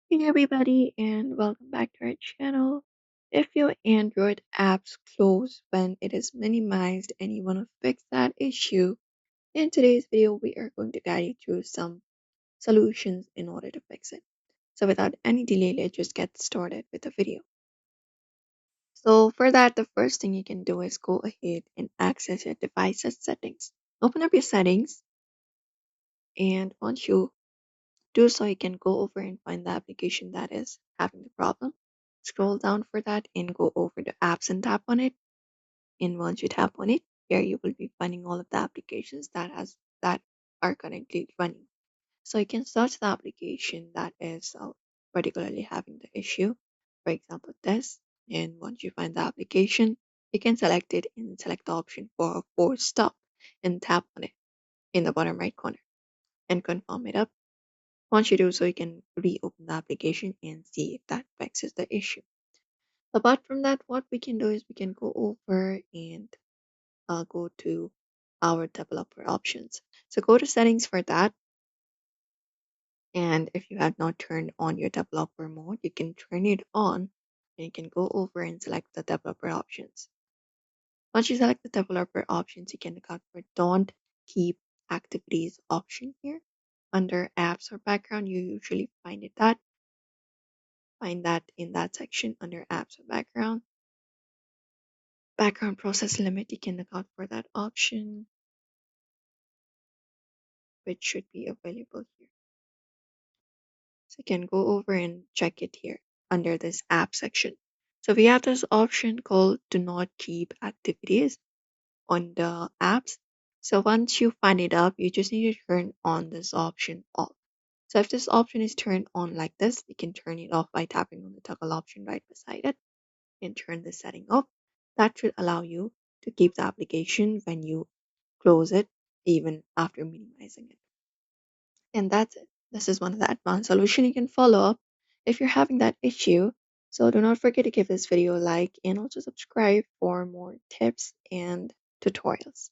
Hey everybody, and welcome back to our channel. If your Android apps close when it is minimized and you want to fix that issue, in today's video we are going to guide you through some solutions in order to fix it. So without any delay, let's just get started with the video. So for that, the first thing you can do is go ahead and access your device's settings. Open up your settings, and once you do so, you can go over and find the application that is having the problem. Scroll down for that and go over the apps and tap on it. And once you tap on it, here you will be finding all of the applications that are currently running. So you can search the application that is particularly having the issue. For example, this. And once you find the application, you can select it and select the option for force stop and tap on it in the bottom right corner and confirm it up. Once you do so, you can reopen the application and see if that fixes the issue. Apart from that, what we can do is we can go over and go to our developer options. So go to settings for that. And if you have not turned on your developer mode, you can turn it on and you can go over and select the developer options. Once you select the developer options, you can look out for don't keep activities option here. Under apps or background, you usually find that in that section under apps or background process limit. You can look out for that option, which should be available here. So you can go over and check it here under this app section. So we have this option called do not keep activities on the apps. So once you find it up, you just need to turn on this option off. So if this option is turned on like this, you can turn it off by tapping on the toggle option right beside it and turn the setting off. That should allow you to keep the application when you close it, even after minimizing it. And that's it. This is one of the advanced solution you can follow up if you're having that issue. So do not forget to give this video a like and also subscribe for more tips and tutorials.